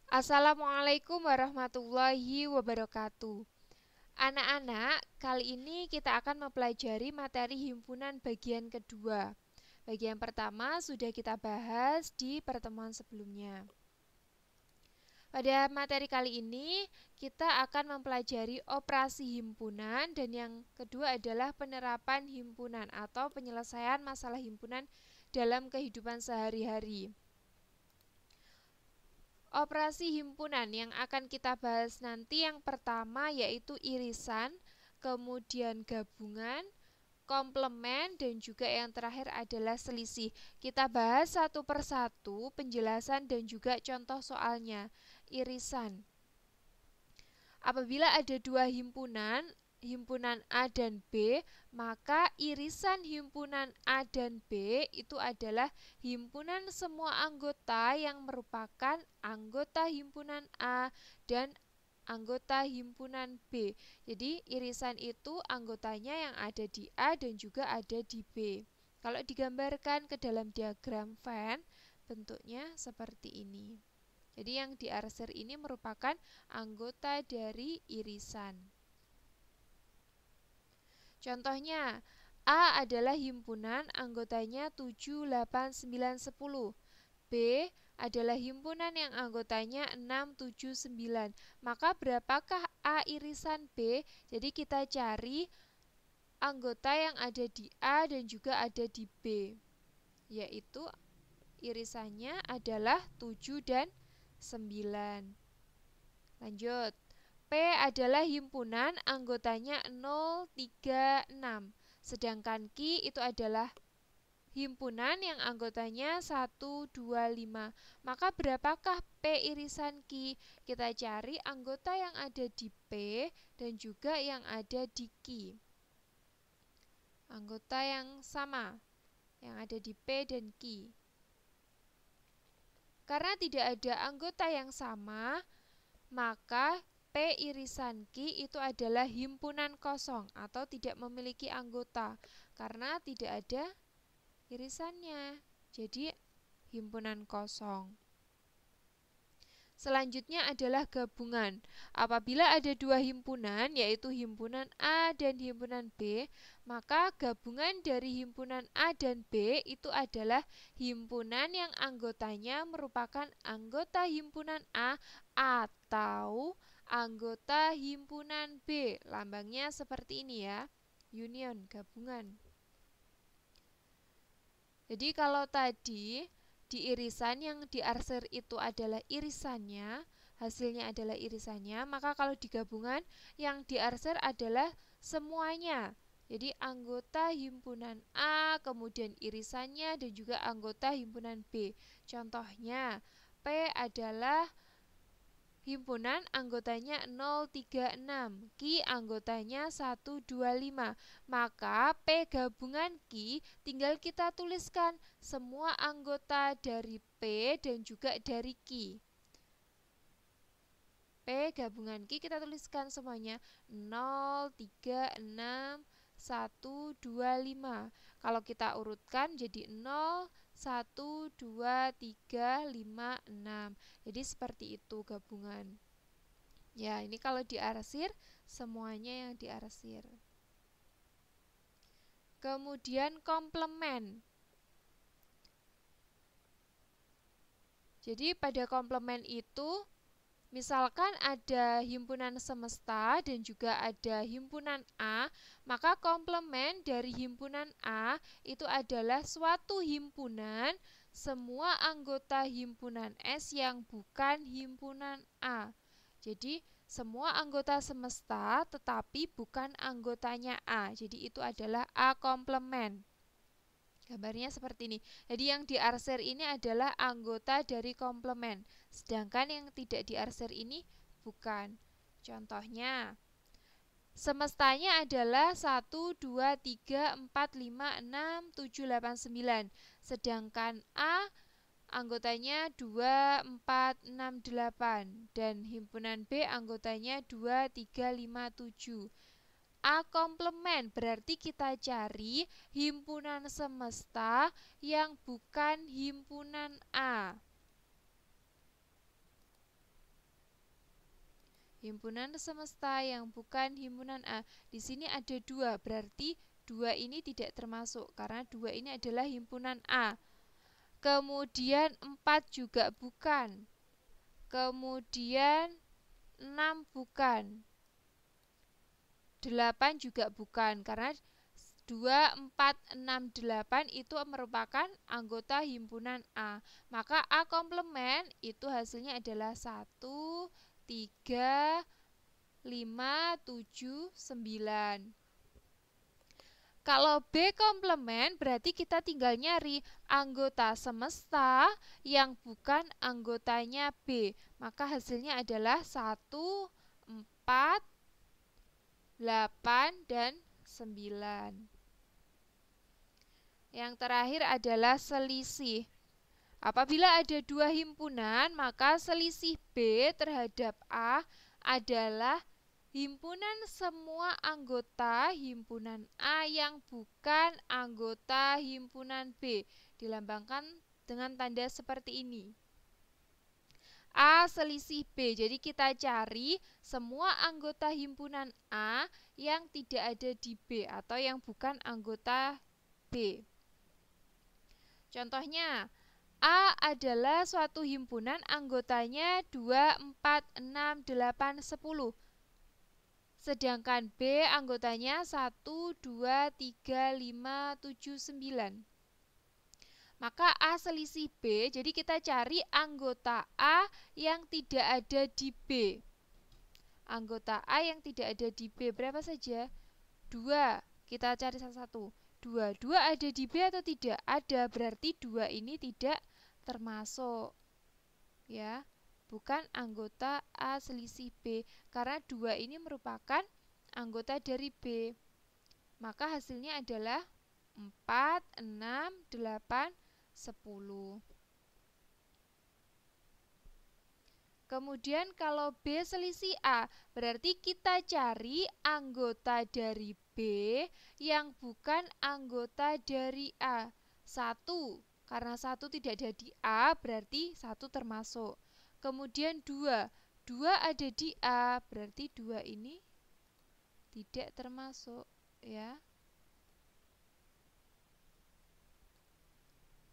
Assalamualaikum warahmatullahi wabarakatuh. Anak-anak, kali ini kita akan mempelajari materi himpunan bagian kedua. Bagian pertama sudah kita bahas di pertemuan sebelumnya. Pada materi kali ini, kita akan mempelajari operasi himpunan dan yang kedua adalah penerapan himpunan atau penyelesaian masalah himpunan dalam kehidupan sehari-hari. Operasi himpunan yang akan kita bahas nanti yang pertama yaitu irisan, kemudian gabungan, komplement, dan juga yang terakhir adalah selisih. Kita bahas satu persatu penjelasan dan juga contoh soalnya. Irisan. Apabila ada dua himpunan, himpunan A dan B, maka irisan himpunan A dan B itu adalah himpunan semua anggota yang merupakan anggota himpunan A dan anggota himpunan B. Jadi irisan itu anggotanya yang ada di A dan juga ada di B. Kalau digambarkan ke dalam diagram Venn, bentuknya seperti ini. Jadi yang diarsir ini merupakan anggota dari irisan. Contohnya, A adalah himpunan anggotanya 7, 8, 9, 10. B adalah himpunan yang anggotanya 6, 7, 9. Maka berapakah A irisan B? Jadi kita cari anggota yang ada di A dan juga ada di B. Yaitu irisannya adalah 7 dan 9. Lanjut. P adalah himpunan anggotanya 0, 3, 6. Sedangkan Q itu adalah himpunan yang anggotanya 1, 2, 5. Maka berapakah P irisan Q? Kita cari anggota yang ada di P dan juga yang ada di Q. Anggota yang sama yang ada di P dan Q. Karena tidak ada anggota yang sama, maka P irisan Q itu adalah himpunan kosong atau tidak memiliki anggota karena tidak ada irisannya. Jadi himpunan kosong. Selanjutnya adalah gabungan. Apabila ada dua himpunan, yaitu himpunan A dan himpunan B, maka gabungan dari himpunan A dan B itu adalah himpunan yang anggotanya merupakan anggota himpunan A atau anggota himpunan B. Lambangnya seperti ini ya, union, gabungan. Jadi kalau tadi di irisan yang diarsir itu adalah irisannya, hasilnya adalah irisannya, maka kalau di gabungan yang diarsir adalah semuanya. Jadi anggota himpunan A, kemudian irisannya dan juga anggota himpunan B. Contohnya, P adalah himpunan anggotanya 036, Q anggotanya 125. Maka P gabungan Q tinggal kita tuliskan semua anggota dari P dan juga dari Q. P gabungan Q kita tuliskan semuanya 036 125. Kalau kita urutkan jadi 0 1 2 3 5 6. Jadi seperti itu gabungan. Ya, ini kalau diarsir semuanya yang diarsir. Kemudian komplement. Jadi pada komplement itu misalkan ada himpunan semesta dan juga ada himpunan A, maka komplement dari himpunan A itu adalah suatu himpunan semua anggota himpunan S yang bukan himpunan A. Jadi semua anggota semesta tetapi bukan anggotanya A. Jadi itu adalah A komplement. Gambarnya seperti ini. Jadi yang diarsir ini adalah anggota dari komplement. Sedangkan yang tidak diarsir ini bukan. Contohnya, semestanya adalah 1, 2, 3, 4, 5, 6, 7, 8, 9. Sedangkan A anggotanya 2, 4, 6, 8. Dan himpunan B anggotanya 2, 3, 5, 7. A komplement berarti kita cari himpunan semesta yang bukan himpunan A. himpunan semesta yang bukan himpunan A. Di sini ada 2, berarti 2 ini tidak termasuk karena 2 ini adalah himpunan A. Kemudian 4 juga bukan. Kemudian 6 bukan. 8 juga bukan karena 2, 4, 6, 8 itu merupakan anggota himpunan A. Maka A komplement itu hasilnya adalah 1, 3, 5, 7, 9. Kalau B komplement berarti kita tinggal nyari anggota semesta yang bukan anggotanya B. Maka hasilnya adalah 1, 4, 8, dan 9. Yang terakhir adalah selisih. Apabila ada 2 himpunan, maka selisih B terhadap A adalah himpunan semua anggota himpunan A yang bukan anggota himpunan B. Dilambangkan dengan tanda seperti ini. A selisih B. Jadi kita cari semua anggota himpunan A yang tidak ada di B atau yang bukan anggota B. Contohnya, A adalah suatu himpunan anggotanya 2, 4, 6, 8, 10. Sedangkan B anggotanya 1, 2, 3, 5, 7, 9. Maka A selisih B, jadi kita cari anggota A yang tidak ada di B. Anggota A yang tidak ada di B berapa saja? 2. Kita cari satu-satu. 2 ada di B atau tidak? Ada, berarti 2 ini tidak termasuk. Ya, bukan anggota A selisih B karena 2 ini merupakan anggota dari B. Maka hasilnya adalah 4, 6, 8, 10. Kemudian kalau B selisih A, berarti kita cari anggota dari B yang bukan anggota dari A. 1, karena 1 tidak ada di A, berarti 1 termasuk. Kemudian 2 ada di A, berarti 2 ini tidak termasuk, ya.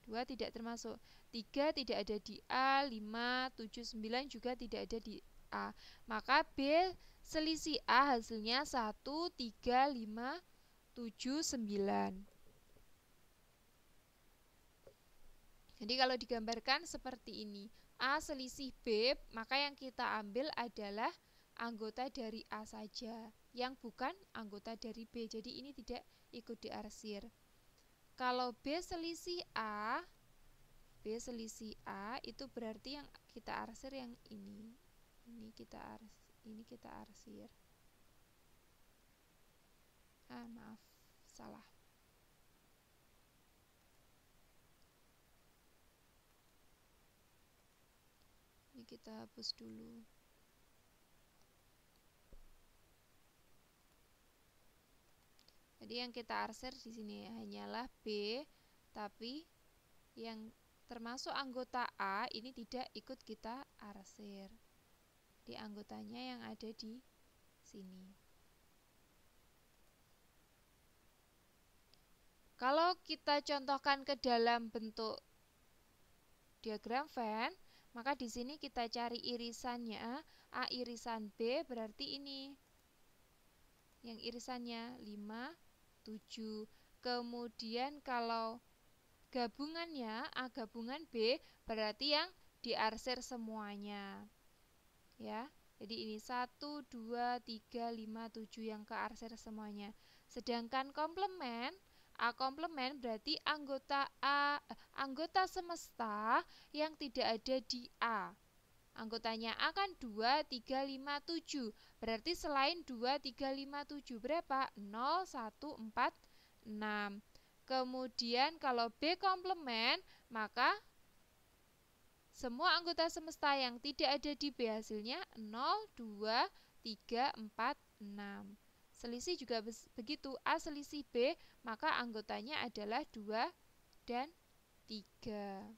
2 tidak termasuk. 3 tidak ada di A, 5, 7, 9 juga tidak ada di A. Maka B selisih A hasilnya 1, 3, 5, 7, 9. Jadi kalau digambarkan seperti ini, A selisih B, maka yang kita ambil adalah anggota dari A saja, yang bukan anggota dari B. Jadi ini tidak ikut diarsir. Kalau B selisih A itu berarti yang kita arsir yang ini. Ini kita arsir. Maaf, salah. Ini kita hapus dulu. Jadi yang kita arsir di sini hanyalah B, tapi yang termasuk anggota A ini tidak ikut kita arsir. Di anggotanya yang ada di sini. Kalau kita contohkan ke dalam bentuk diagram Venn, maka di sini kita cari irisannya. A irisan B berarti ini. Yang irisannya 5, 7. Kemudian kalau gabungannya A gabungan B berarti yang diarsir semuanya. Ya. Jadi ini 1, 2, 3, 5, 7 yang kearsir semuanya. Sedangkan komplement A komplement berarti anggota semesta yang tidak ada di A. Anggotanya A kan 2, 3, 5, 7. Berarti selain 2, 3, 5, 7 berapa? 0, 1, 4, 6. Kemudian kalau B komplement, maka semua anggota semesta yang tidak ada di B hasilnya 0, 2, 3, 4, 6. Selisih juga begitu. A selisih B, maka anggotanya adalah 2 dan 3.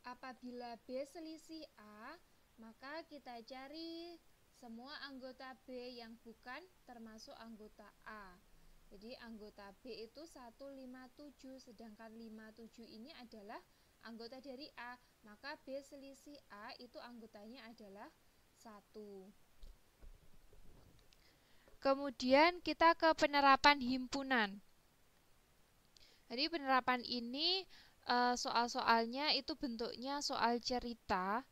Apabila B selisih A, Maka kita cari semua anggota B yang bukan termasuk anggota A. Jadi anggota B itu 157, sedangkan 57 ini adalah anggota dari A. Maka B selisih A itu anggotanya adalah 1. Kemudian kita ke penerapan himpunan. Jadi penerapan ini soal-soalnya itu bentuknya soal cerita.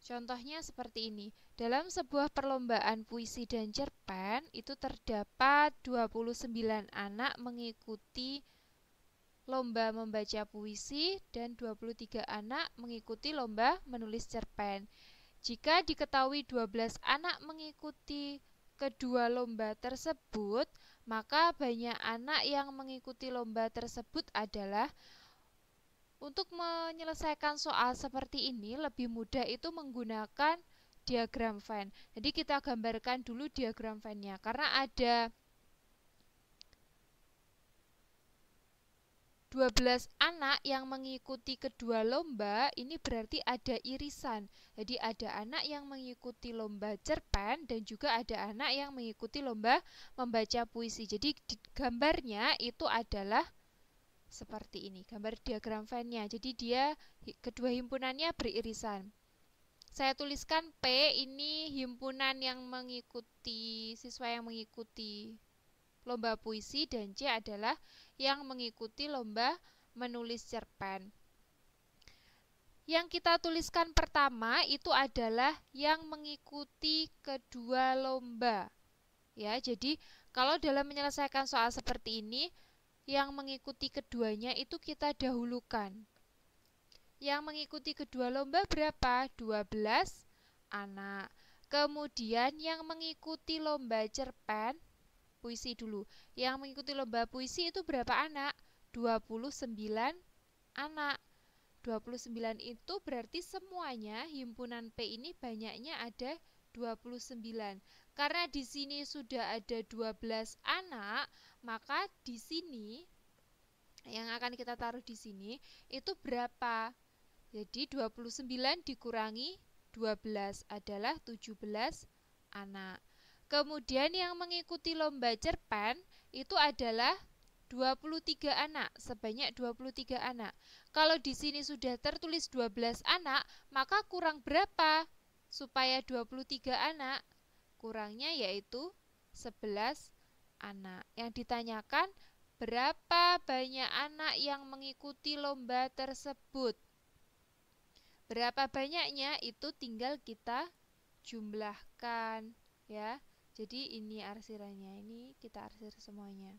Contohnya seperti ini. Dalam sebuah perlombaan puisi dan cerpen itu terdapat 29 anak mengikuti lomba membaca puisi dan 23 anak mengikuti lomba menulis cerpen. Jika diketahui 12 anak mengikuti kedua lomba tersebut, maka banyak anak yang mengikuti lomba tersebut adalah. Untuk menyelesaikan soal seperti ini lebih mudah itu menggunakan diagram Venn. Jadi kita gambarkan dulu diagram Venn-nya. Karena ada 12 anak yang mengikuti kedua lomba, ini berarti ada irisan. Jadi ada anak yang mengikuti lomba cerpen dan juga ada anak yang mengikuti lomba membaca puisi. Jadi gambarnya itu adalah seperti ini, gambar diagram Venn-nya. Jadi dia kedua himpunannya beririsan. Saya tuliskan P ini himpunan yang mengikuti, siswa yang mengikuti lomba puisi, dan C adalah yang mengikuti lomba menulis cerpen. Yang kita tuliskan pertama itu adalah yang mengikuti kedua lomba. Ya, jadi kalau dalam menyelesaikan soal seperti ini, yang mengikuti keduanya itu kita dahulukan. Yang mengikuti kedua lomba berapa? 12 anak. Kemudian yang mengikuti lomba cerpen, puisi dulu. Yang mengikuti lomba puisi itu berapa anak? 29 anak. 29 itu berarti semuanya himpunan P ini banyaknya ada 29. Karena di sini sudah ada 12 anak, maka di sini yang akan kita taruh di sini itu berapa? Jadi 29 dikurangi 12 adalah 17 anak. Kemudian yang mengikuti lomba cerpen itu adalah 23 anak, sebanyak 23 anak. Kalau di sini sudah tertulis 12 anak, maka kurang berapa supaya 23 anak? Kurangnya yaitu 11 anak. Yang ditanyakan berapa banyak anak yang mengikuti lomba tersebut. Berapa banyaknya itu tinggal kita jumlahkan ya. Jadi ini arsirannya, ini kita arsir semuanya.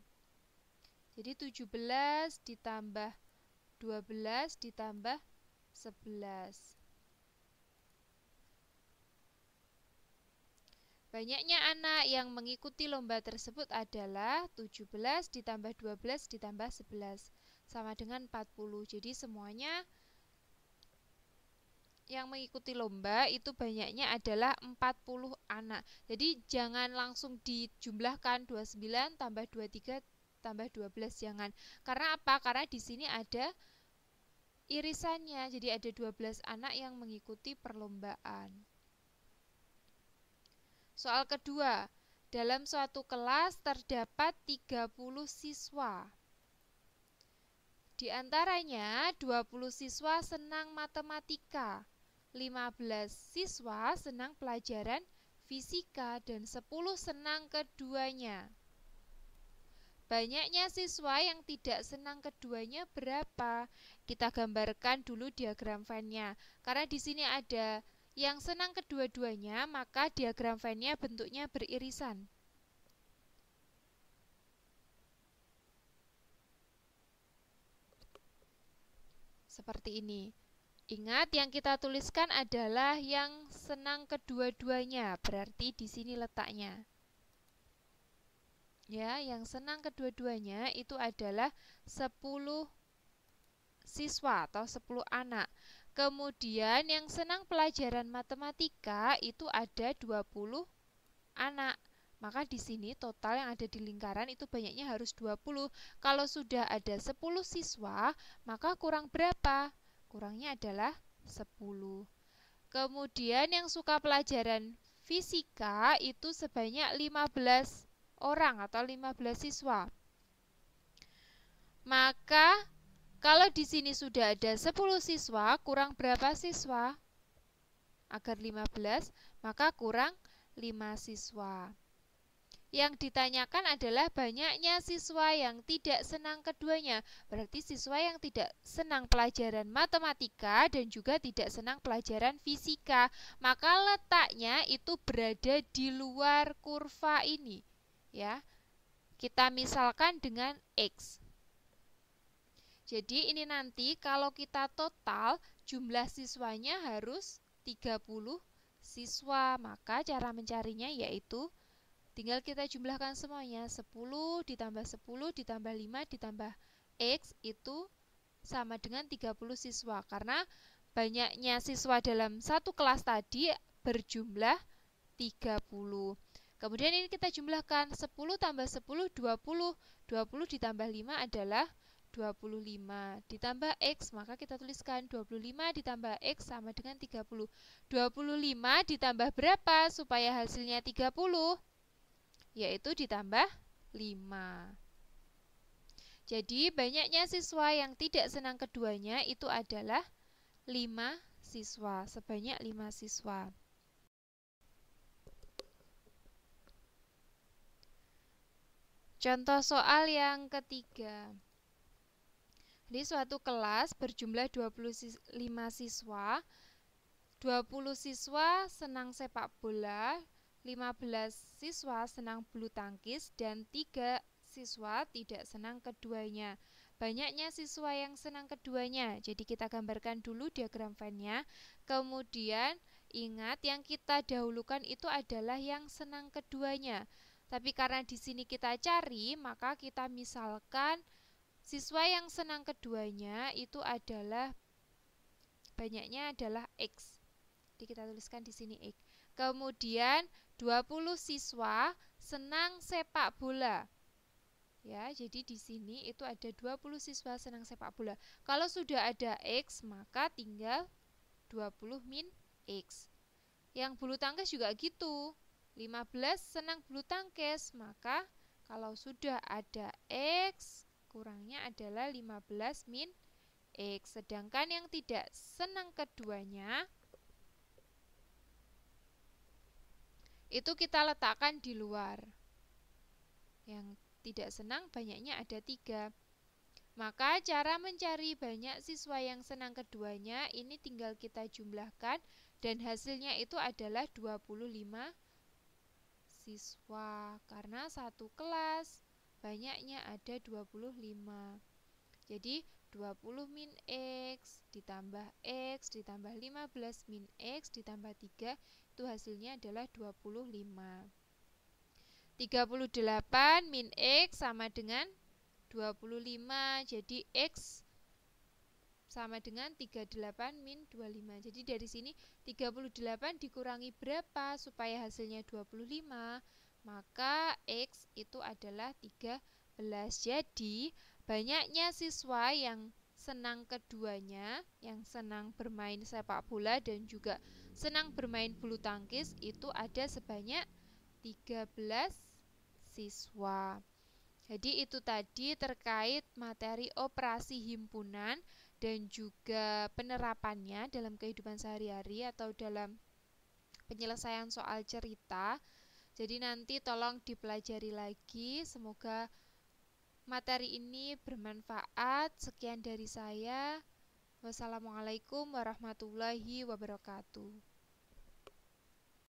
Jadi 17 ditambah 12 ditambah 11. Banyaknya anak yang mengikuti lomba tersebut adalah 17 ditambah 12 ditambah 11. Sama dengan 40. Jadi semuanya yang mengikuti lomba itu banyaknya adalah 40 anak. Jadi jangan langsung dijumlahkan 29 tambah 23 tambah 12, jangan. Karena apa? Karena di sini ada irisannya. Jadi ada 12 anak yang mengikuti perlombaan. Soal kedua, dalam suatu kelas terdapat 30 siswa. Di antaranya 20 siswa senang matematika, 15 siswa senang pelajaran fisika, dan 10 senang keduanya. Banyaknya siswa yang tidak senang keduanya berapa? Kita gambarkan dulu diagram Venn-nya. Karena di sini ada yang senang kedua-duanya, maka diagram Venn-nya bentuknya beririsan. Seperti ini. Ingat, yang kita tuliskan adalah yang senang kedua-duanya, berarti di sini letaknya. Ya, yang senang kedua-duanya itu adalah 10 siswa atau 10 anak. Kemudian yang senang pelajaran matematika itu ada 20 anak. Maka di sini total yang ada di lingkaran itu banyaknya harus 20. Kalau sudah ada 10 siswa, maka kurang berapa? Kurangnya adalah 10. Kemudian yang suka pelajaran fisika itu sebanyak 15 orang atau 15 siswa. Maka kalau di sini sudah ada 10 siswa, kurang berapa siswa? Agar 15, maka kurang 5 siswa. Yang ditanyakan adalah banyaknya siswa yang tidak senang keduanya. Berarti siswa yang tidak senang pelajaran matematika dan juga tidak senang pelajaran fisika. Maka letaknya itu berada di luar kurva ini. Ya. Kita misalkan dengan X. Jadi ini nanti kalau kita total jumlah siswanya harus 30 siswa. Maka cara mencarinya yaitu tinggal kita jumlahkan semuanya. 10 ditambah 10 ditambah 5 ditambah X itu sama dengan 30 siswa. Karena banyaknya siswa dalam satu kelas tadi berjumlah 30. Kemudian ini kita jumlahkan 10 tambah 10 20. 20 ditambah 5 adalah 25 ditambah X, maka kita tuliskan 25 ditambah X sama dengan 30. 25 ditambah berapa supaya hasilnya 30? Yaitu ditambah 5. Jadi banyaknya siswa yang tidak senang keduanya itu adalah 5 siswa, sebanyak 5 siswa. Contoh soal yang ketiga. Jadi suatu kelas berjumlah 25 siswa. 20 siswa senang sepak bola, 15 siswa senang bulu tangkis, dan 3 siswa tidak senang keduanya. Banyaknya siswa yang senang keduanya. Jadi kita gambarkan dulu diagram Venn-nya. Kemudian ingat yang kita dahulukan itu adalah yang senang keduanya. Tapi karena di sini kita cari, maka kita misalkan siswa yang senang keduanya itu adalah banyaknya adalah X. Jadi kita tuliskan di sini X. Kemudian 20 siswa senang sepak bola. Ya, jadi di sini itu ada 20 siswa senang sepak bola. Kalau sudah ada X, maka tinggal 20 min X. Yang bulu tangkis juga gitu. 15 senang bulu tangkis, maka kalau sudah ada X, kurangnya adalah 15 min X. Sedangkan yang tidak senang keduanya itu kita letakkan di luar. Yang tidak senang banyaknya ada 3. Maka cara mencari banyak siswa yang senang keduanya ini tinggal kita jumlahkan dan hasilnya itu adalah 25 siswa. Karena satu kelas banyaknya ada 25. Jadi 20 min X ditambah X ditambah 15 min X ditambah 3 itu hasilnya adalah 25. 38 min X sama dengan 25. Jadi X sama dengan 38 min 25. Jadi dari sini 38 dikurangi berapa supaya hasilnya 25? Maka X itu adalah 13. Jadi banyaknya siswa yang senang keduanya, yang senang bermain sepak bola dan juga senang bermain bulu tangkis itu ada sebanyak 13 siswa. Jadi itu tadi terkait materi operasi himpunan dan juga penerapannya dalam kehidupan sehari-hari atau dalam penyelesaian soal cerita. Jadi nanti tolong dipelajari lagi. Semoga materi ini bermanfaat. Sekian dari saya. Wassalamualaikum warahmatullahi wabarakatuh.